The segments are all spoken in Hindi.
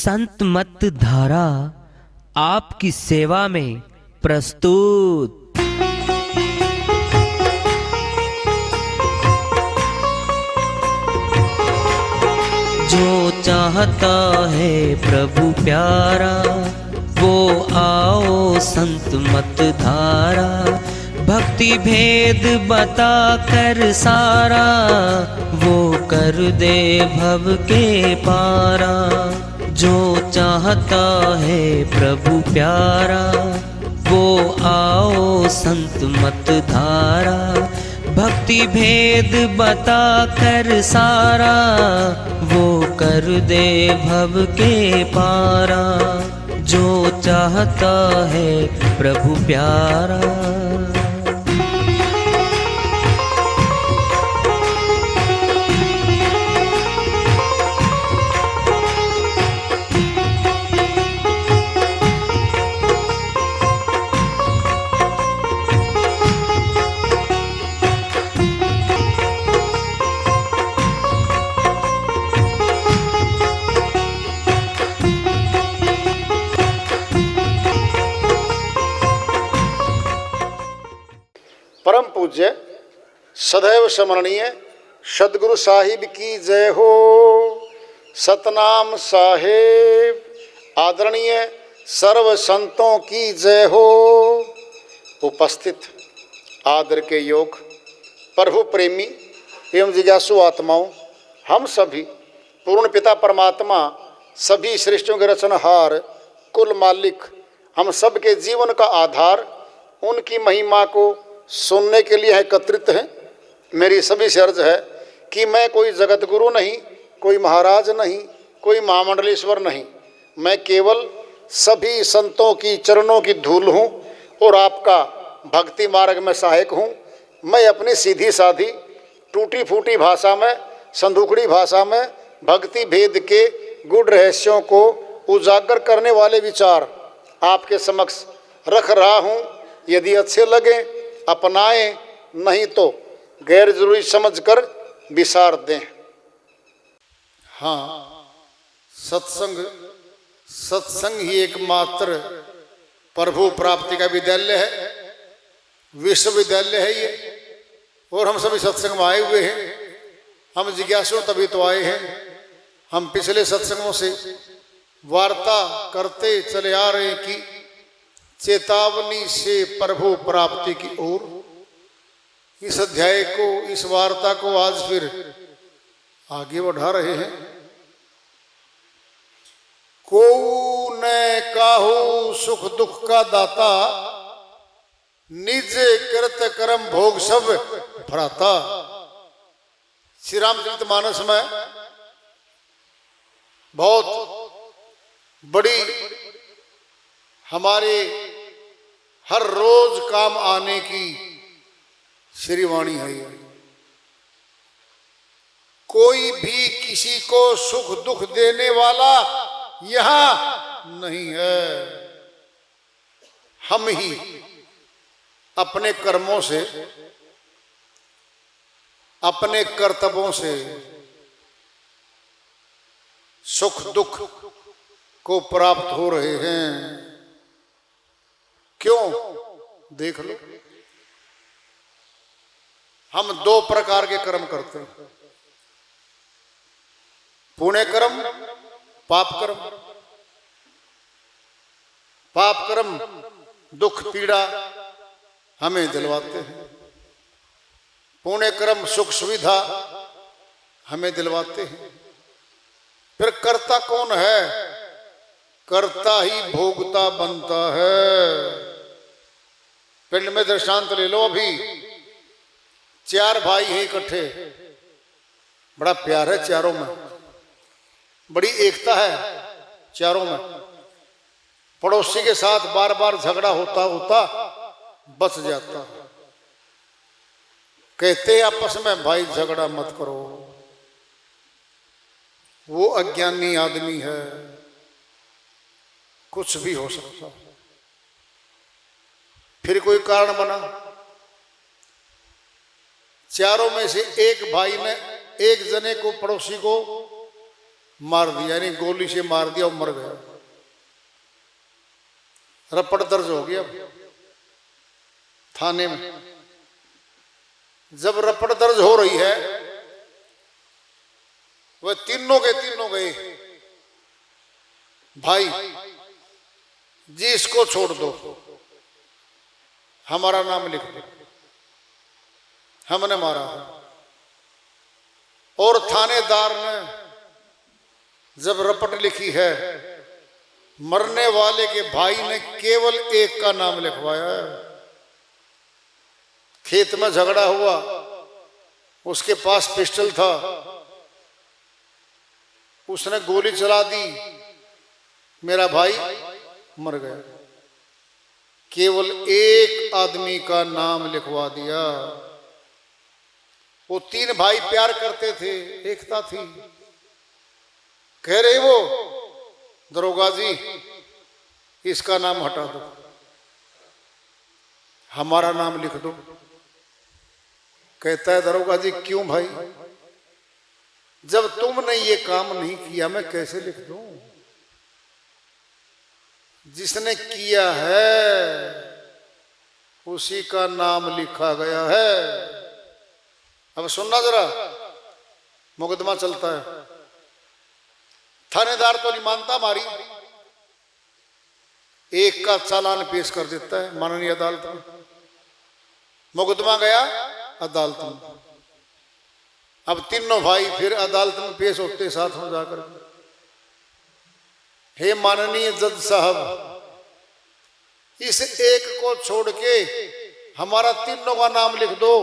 संत मत धारा आपकी सेवा में प्रस्तुत। जो चाहता है प्रभु प्यारा वो आओ संत मत धारा, भक्ति भेद बता कर सारा वो कर दे भव के पारा। जो चाहता है प्रभु प्यारा वो आओ संत मत धारा, भक्ति भेद बता कर सारा वो कर दे भव के पारा। जो चाहता है प्रभु प्यारा। परम पूज्य सदैव स्मरणीय सदगुरु साहिब की जय हो। सतनाम साहेब आदरणीय सर्व संतों की जय हो। उपस्थित आदर के योग प्रभु प्रेमी एवं जिज्ञासु आत्माओं, हम सभी पूर्ण पिता परमात्मा सभी सृष्टियों के रचनहार कुल मालिक हम सब के जीवन का आधार उनकी महिमा को सुनने के लिए एकत्रित हैं। मेरी सभी से अर्ज है कि मैं कोई जगत गुरु नहीं, कोई महाराज नहीं, कोई महामंडलेश्वर नहीं, मैं केवल सभी संतों की चरणों की धूल हूँ और आपका भक्ति मार्ग में सहायक हूँ। मैं अपनी सीधी साधी टूटी फूटी भाषा में, संदूकड़ी भाषा में भक्ति भेद के गुड़ रहस्यों को उजागर करने वाले विचार आपके समक्ष रख रहा हूँ। यदि अच्छे लगे अपनाएं, नहीं तो गैर जरूरी समझकर विसार दें। हाँ, सत्संग ही एकमात्र प्रभु प्राप्ति का विद्यालय है, विश्वविद्यालय है ये। और हम सभी सत्संग में आए हुए हैं। हम जिज्ञासु तभी तो आए हैं। हम पिछले सत्संगों से वार्ता करते चले आ रहे हैं कि चेतावनी से प्रभु प्राप्ति की ओर। इस अध्याय को, इस वार्ता को आज फिर आगे बढ़ा रहे हैं। को न काहू सुख दुख का दाता, निज कृत कर्म भोग सब भ्राता। श्री रामचरितमानस में बहुत बड़ी हमारे हर रोज काम आने की श्रीवाणी है। कोई भी किसी को सुख दुख देने वाला यहां नहीं है। हम ही अपने कर्मों से, अपने कर्तव्यों से सुख दुख को प्राप्त हो रहे हैं। क्यों? देख लो, हम दो प्रकार के कर्म करते हैं, पुण्य कर्म, पाप कर्म। पाप कर्म दुख पीड़ा हमें दिलवाते हैं, पुण्य कर्म सुख सुविधा हमें दिलवाते हैं। फिर कर्ता कौन है? कर्ता ही भोगता बनता है। पिंड में दृष्टांत ले लो। अभी 4 भाई हैं इकट्ठे, बड़ा प्यार है चारों में, बड़ी एकता है चारों में। पड़ोसी के साथ बार बार झगड़ा होता होता बच जाता है। कहते आपस में भाई झगड़ा मत करो, वो अज्ञानी आदमी है, कुछ भी हो सकता है। फिर कोई कारण बना, चारों में से एक भाई ने एक जने को, पड़ोसी को मार दिया, यानी गोली से मार दिया और मर गया। रपट दर्ज हो गया थाने में। जब रपट दर्ज हो रही है, वह तीनों के तीनों गए, भाई जी इसको छोड़ दो, हमारा नाम लिख दो, हमने मारा है। और थानेदार ने जब रपट लिखी है, मरने वाले के भाई ने केवल एक का नाम लिखवाया है। खेत में झगड़ा हुआ, उसके पास पिस्टल था, उसने गोली चला दी, मेरा भाई मर गया। केवल एक आदमी का नाम लिखवा दिया। वो तीन भाई प्यार करते थे, एकता थी। कह रहे वो दरोगा जी इसका नाम हटा दो, हमारा नाम लिख दो। कहता है दरोगा जी क्यों भाई, जब तुमने ये काम नहीं किया मैं कैसे लिख दूं? जिसने किया है उसी का नाम लिखा गया है। अब सुनना जरा, मुकदमा चलता है। थानेदार तो नहीं मानता मारी, एक का चालान पेश कर देता है माननीय अदालत में। मुकदमा गया अदालत में। अब तीनों भाई फिर अदालत में पेश होते साथ में जाकर, हे माननीय जज साहब, इस एक को छोड़ के हमारा तीनों का नाम लिख दो।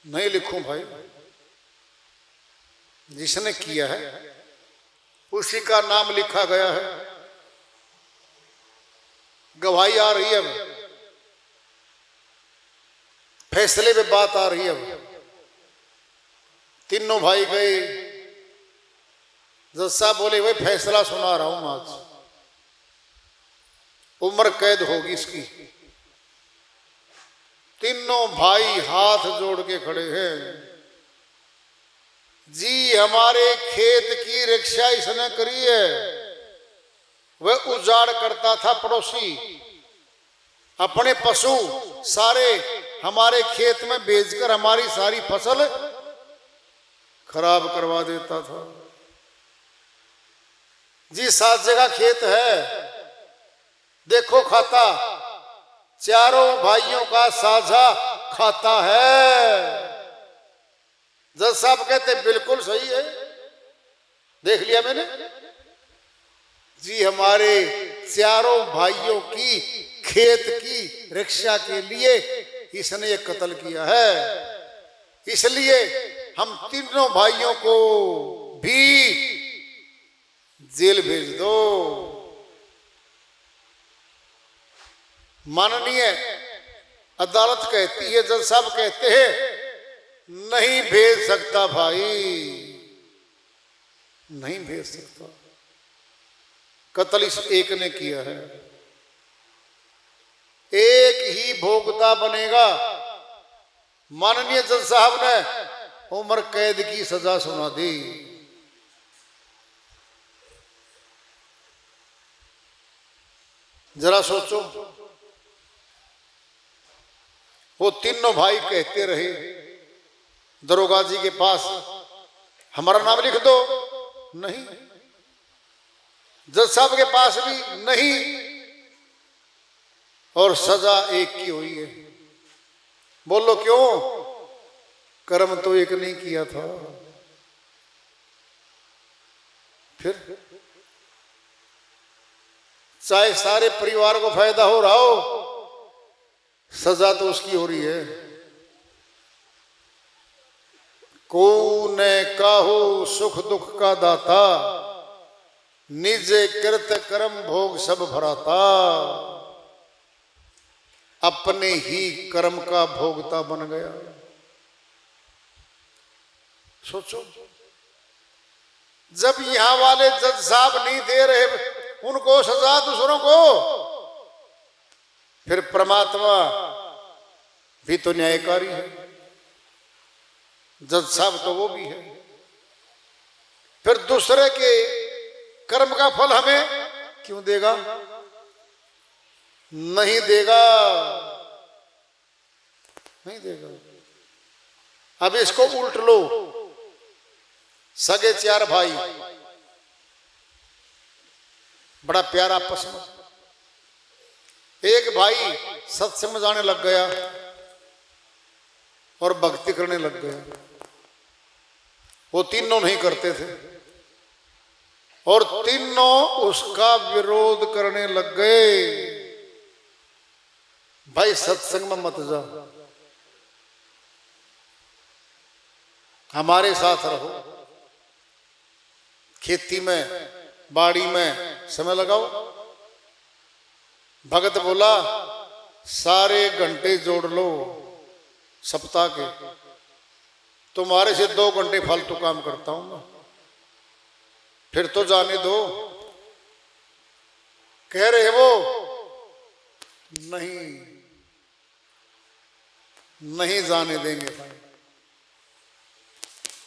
नहीं लिखूं भाई, जिसने किया है उसी का नाम लिखा गया है। गवाही आ रही है, अब फैसले पे बात आ रही है। अब तीनों भाई गए, जज साहब बोले भाई फैसला सुना रहा हूं आज, उम्र कैद होगी इसकी। तीनों भाई हाथ जोड़ के खड़े हैं। जी हमारे खेत की रक्षा इसने करी है। वह उजाड़ करता था पड़ोसी, अपने पशु सारे हमारे खेत में बेचकर हमारी सारी फसल खराब करवा देता था। जी 7 जगह खेत है, देखो खाता, चारों भाइयों का साझा खाता है। जज साहब कहते बिल्कुल सही है, देख लिया मैंने। जी हमारे चारों भाइयों की खेत की रक्षा के लिए इसने ये कत्ल किया है, इसलिए हम तीनों भाइयों को भी जेल भेज दो। माननीय अदालत कहती है, जज साहब कहते हैं नहीं भेज सकता भाई, नहीं भेज सकता, कत्ल इस एक ने किया है, एक ही भोगता बनेगा। माननीय जज साहब ने उम्र कैद की सजा सुना दी। जरा सोचो, वो तीनों भाई कहते रहे दरोगा जी के पास हमारा नाम लिख दो, नहीं। जज साहब के पास भी नहीं, और सजा एक की हुई है। बोलो क्यों? कर्म तो एक नहीं किया था। फिर चाहे सारे परिवार को फायदा हो रहा हो, सजा तो उसकी हो रही है। को न काहू सुख दुख का दाता, निज कृत कर्म भोग सब भराता। अपने ही कर्म का भोगता बन गया। सोचो, जब यहां वाले जज साहब नहीं दे रहे उनको सजा दूसरों को, फिर परमात्मा भी तो न्यायकारी है, जज साहब तो वो भी है। फिर दूसरे के कर्म का फल हमें क्यों देगा? नहीं देगा, नहीं देगा। अब इसको उल्ट लो, सगे 4 भाई, बड़ा प्यारा आपस में। एक भाई सत्संग में जाने लग गया और भक्ति करने लग गया। वो तीनों नहीं करते थे और तीनों उसका विरोध करने लग गए। भाई सत्संग में मत जा, हमारे साथ रहो, खेती में बाड़ी में समय लगाओ। भगत बोला सारे घंटे जोड़ लो सप्ताह के, तुम्हारे से 2 घंटे फालतू काम करता हूं मैं, फिर तो जाने दो। कह रहे वो नहीं, नहीं जाने देंगे भाई।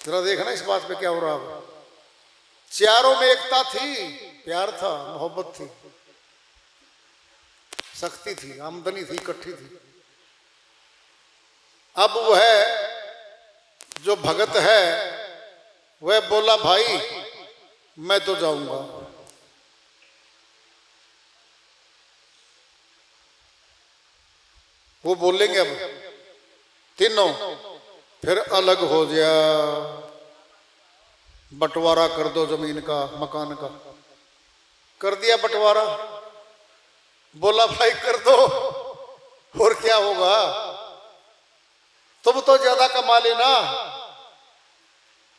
जरा देखना इस बात पे क्या हो रहा है। चारों में एकता थी, प्यार था, मोहब्बत थी, शक्ति थी, आमदनी थी, इकट्ठी थी। अब वह जो भगत है वह बोला भाई मैं तो जाऊंगा। वो बोलेंगे अब तीनों, फिर अलग हो जा, बंटवारा कर दो जमीन का, मकान का। कर दिया बंटवारा। बोला भाई कर दो, और क्या होगा, तुम तो ज्यादा कमा लेना,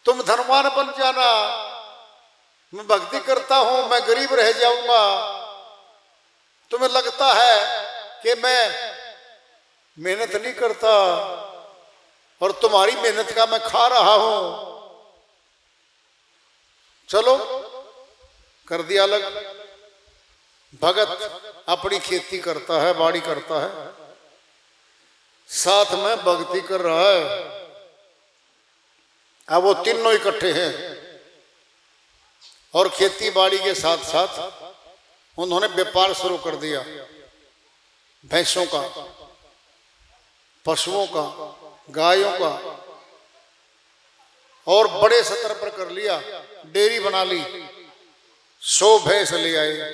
तुम धनवान बन जाना, मैं भक्ति करता हूं, मैं गरीब रह जाऊंगा। तुम्हें लगता है कि मैं मेहनत नहीं करता और तुम्हारी मेहनत का मैं खा रहा हूं। चलो कर दिया अलग। भगत अपनी खेती करता है, बाड़ी करता है, साथ में भक्ति कर रहा है। अब वो तीनों इकट्ठे हैं और खेती बाड़ी के साथ साथ उन्होंने व्यापार शुरू कर दिया, भैंसों का, पशुओं का, गायों का, और बड़े स्तर पर कर लिया। डेयरी बना ली, 100 भैंस ले आए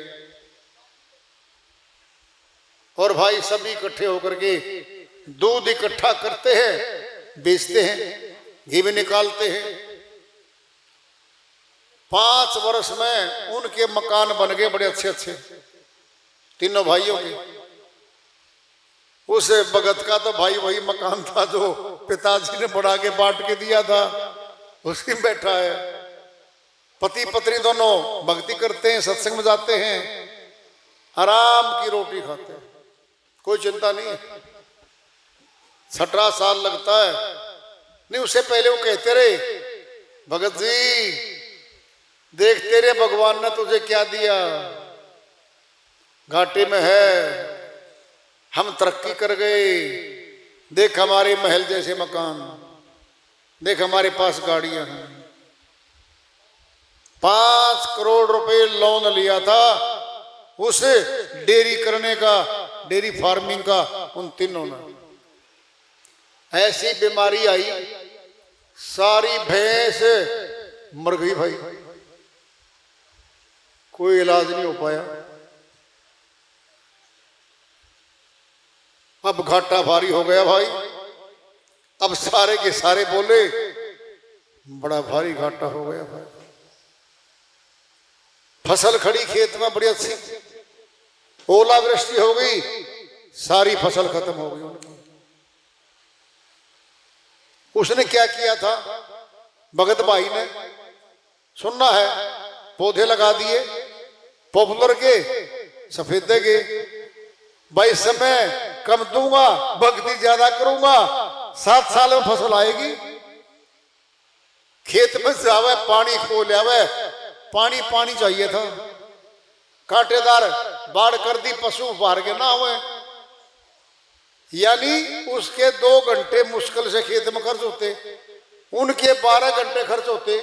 और भाई सभी इकट्ठे होकर के दूध इकट्ठा करते हैं, बेचते हैं, घी भी निकालते हैं। 5 वर्ष में उनके मकान बन गए बड़े अच्छे अच्छे, तीनों भाइयों के। उस भगत का तो भाई वही मकान था जो पिताजी ने बढ़ा के बांट के दिया था, उसी में बैठा है। पति पत्नी दोनों भक्ति करते हैं, सत्संग में जाते हैं, आराम की रोटी खाते हैं, कोई चिंता नहीं है। 17 साल लगता है, नहीं उससे पहले वो कहते रहे भगत जी देख तेरे भगवान ने तुझे क्या दिया, घाटे में है, हम तरक्की कर गए, देख हमारे महल जैसे मकान, देख हमारे पास गाड़ियां हैं। 5 करोड़ रुपए लोन लिया था उस डेयरी करने का, डेयरी फार्मिंग का, उन तीनों ने। ऐसी बीमारी आई, सारी भैंस मर गई भाई, कोई इलाज नहीं हो पाया। अब घाटा भारी हो गया भाई। अब सारे के सारे बोले बड़ा भारी घाटा हो गया भाई। फसल खड़ी खेत में बड़ी अच्छी, ओलावृष्टि हो गई, सारी फसल खत्म हो गई उनकी। उसने क्या किया था भगत भाई ने, सुनना है, पौधे लगा दिए, पॉपुलर के, सफेदे के। भाई समय कम दूंगा, भक्ति ज्यादा करूंगा, 7 साल में फसल आएगी। खेत में जावे, पानी खो लियावे, पानी पानी चाहिए था, कांटेदार बाढ़ कर दी, पशु बाहर के ना हुए। यानी उसके 2 घंटे मुश्किल से खेत में खर्च होते, उनके 12 घंटे खर्च होते।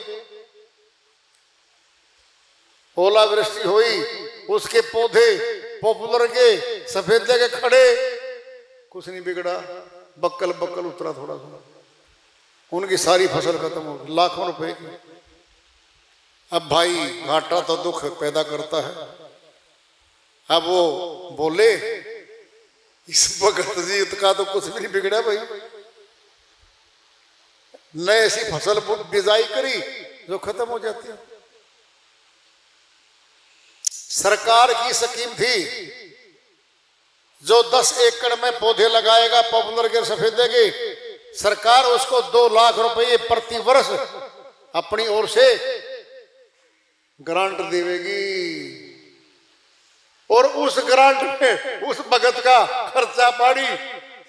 ओलावृष्टि हुई, उसके पौधे पॉपुलर के सफेदे के खड़े, कुछ नहीं बिगड़ा, बक्कल बक्कल उतरा थोड़ा थोड़ा, उनकी सारी फसल खत्म हो गई, लाखों रुपए की। अब भाई घाटा तो दुख पैदा करता है। अब वो बोले इस भगत जी का तो कुछ भी नहीं बिगड़ा भाई, न ऐसी फसल बिजाई करी जो खत्म हो जाती है। सरकार की स्कीम थी जो 10 एकड़ में पौधे लगाएगा पॉपुलर के सफेदे के, सरकार उसको 2 लाख रुपए प्रति वर्ष अपनी ओर से ग्रांट देवेगी, और उस ग्रांट में उस भगत का खर्चा पानी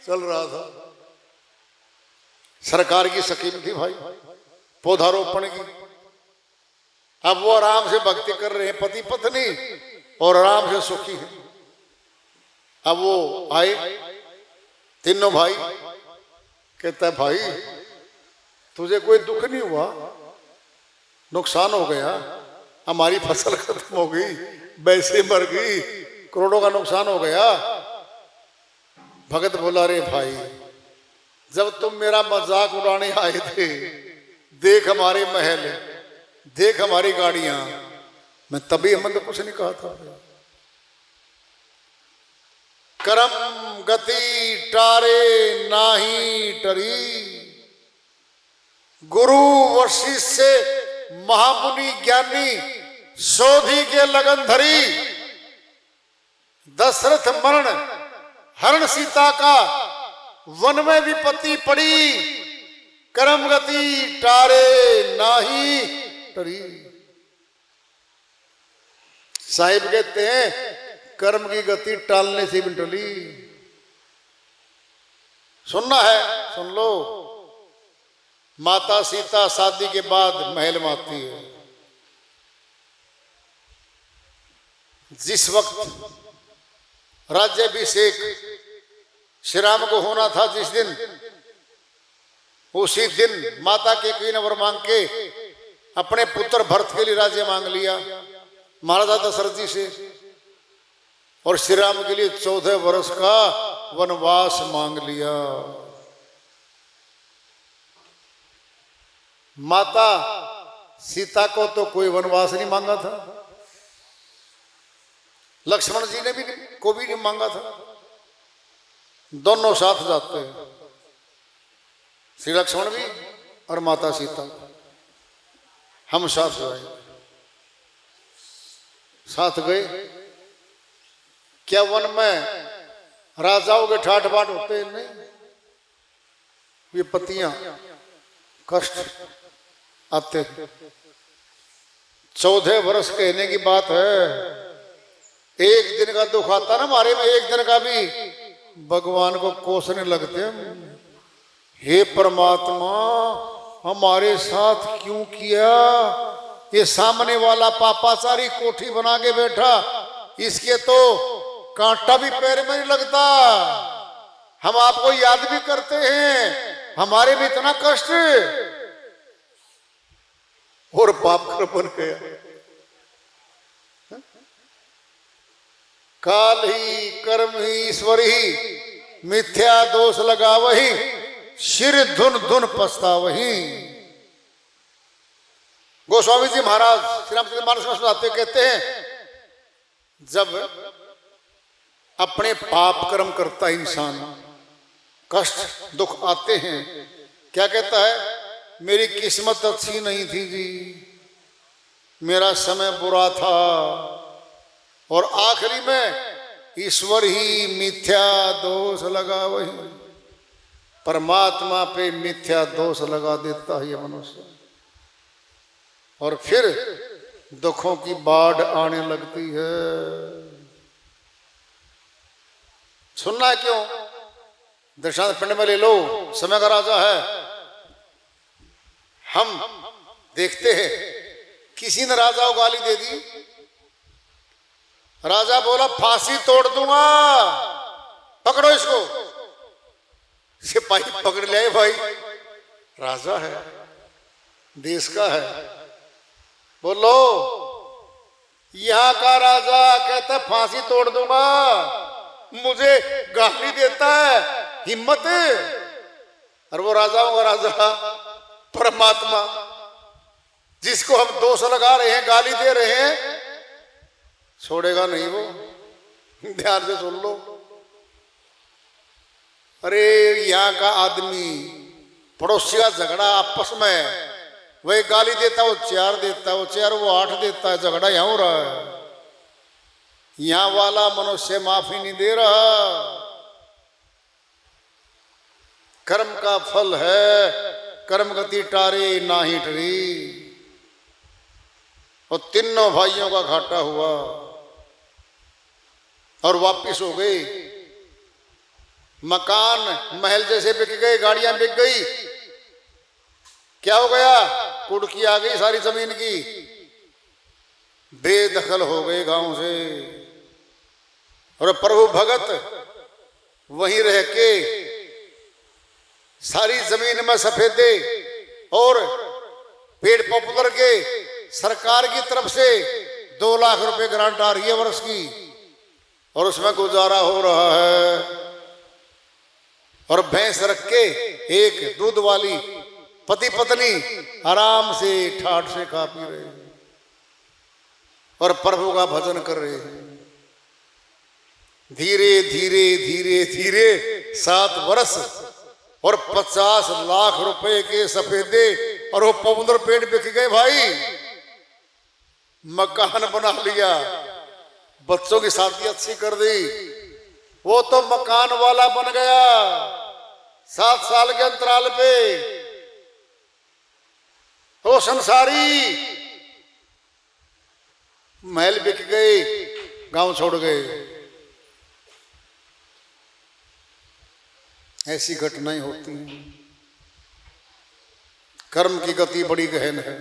चल रहा था। सरकार की स्कीम थी भाई पौधारोपण की। अब वो आराम से भक्ति कर रहे हैं पति पत्नी, और आराम से सुखी है। अब वो आए तीनों भाई, कहता है भाई तुझे कोई दुख नहीं हुआ, नुकसान हो गया, हमारी फसल खत्म हो गई, वैसे मर गई, करोड़ों का नुकसान हो गया। भगत बोला रे भाई जब तुम मेरा मजाक उड़ाने आए थे, देख हमारे महल, देख हमारी गाड़ियां, मैं तभी हम तो कुछ नहीं कहा था। करम गति टारे नाही टरी, गुरु वशिष्ठ से महामुनि ज्ञानी शोधी के लगन धरी, दशरथ मरण हरण सीता का वन में विपत्ति पड़ी, करम गति टारे नाही टरी। साहिब कहते हैं कर्म की गति टालने से भी टली। सुनना है सुन लो। माता सीता शादी के बाद महल में आती है। जिस वक्त राज्याभिषेक श्री राम को होना था, जिस दिन, उसी दिन माता के कोई ने वर मांग के अपने पुत्र भरत के लिए राज्य मांग लिया महाराजा दशरथ जी से, और श्री राम के लिए 14 वर्ष का वनवास मांग लिया। माता सीता को तो कोई वनवास नहीं मांगा था, लक्ष्मण जी ने भी को भी नहीं मांगा था। दोनों साथ जाते हैं, श्री लक्ष्मण भी और माता सीता, हम साथ गए, साथ गए। क्या वन में राजाओं के ठाठ बाट होते नहीं, विपत्तियां कष्ट आते। 14 वर्ष कहने की बात है, एक दिन का दुख आता ना हमारे में, एक दिन का भी भगवान को कोसने लगते हैं। हे परमात्मा हमारे साथ क्यों किया, ये सामने वाला पापाचारी कोठी बना के बैठा, इसके तो कांटा भी पैर में नहीं लगता, हम आपको याद भी करते हैं, हमारे भी इतना कष्ट, और पाप कर बन गया। काल ही कर्म ही ईश्वर ही, मिथ्या दोष लगा वही, सिर धुन धुन पछता वही। गोस्वामी जी महाराज श्री रामचरितमानस में सुनाते, कहते हैं जब अपने पाप कर्म करता इंसान, कष्ट दुख आते हैं, क्या कहता है, मेरी किस्मत अच्छी नहीं थी जी, मेरा समय बुरा था, और आखिरी में ईश्वर ही मिथ्या दोष लगा वही। परमात्मा पे मिथ्या दोष लगा देता है ये मनुष्य, और फिर दुखों की बाढ़ आने लगती है। सुनना है क्यों, दृष्टांत पिंड में ले लो, समय का राजा है। हम देखते हैं किसी ने राजा को गाली दे दी, राजा बोला फांसी तोड़ दूंगा, पकड़ो इसको, सिपाही पकड़ ले, भाई राजा है, देश का है, बोलो यहां का राजा कहता फांसी तोड़ दूंगा, मुझे गाली देता है, हिम्मत। और वो राजाओं का राजा परमात्मा, जिसको हम दोष लगा रहे हैं, गाली दे रहे हैं, छोड़ेगा नहीं वो। ध्यान से सुन लो। अरे यहां का आदमी पड़ोसी का झगड़ा आपस में, वही गाली देता, वो 4 देता, वो 4 वो 8 देता है, झगड़ा यहां हो रहा है। यहां वाला मनुष्य माफी नहीं दे रहा। कर्म का फल है, कर्म गति टारे नाही टरी। और तीनों भाइयों का घाटा हुआ और वापिस हो गए। मकान महल जैसे बिक गए, गाड़ियां बिक गई। क्या हो गया? कुड़की आ गई सारी जमीन की, बेदखल हो गए गांव से। और प्रभु भगत वहीं रह के सारी जमीन में सफेदे और पेड़ पॉपुलर के सरकार की तरफ से 2 लाख रुपए ग्रांट आ रही है वर्ष की, और उसमें गुजारा हो रहा है। और भैंस रख के एक दूध वाली पति पत्नी आराम से ठाठ से खा पी रहे हैं और प्रभु का भजन कर रहे हैं। धीरे धीरे धीरे धीरे 7 वर्ष और 50 लाख रुपए के सफेदे और वो पॉपुलर पेड़ बिक गए भाई। मकान बना लिया, बच्चों की शादी अच्छी कर दी, वो तो मकान वाला बन गया 7 साल के अंतराल पे। तो संसारी महल बिक गए, गांव छोड़ गए। ऐसी घटनाएं होती हैं। कर्म की गति बड़ी गहन है।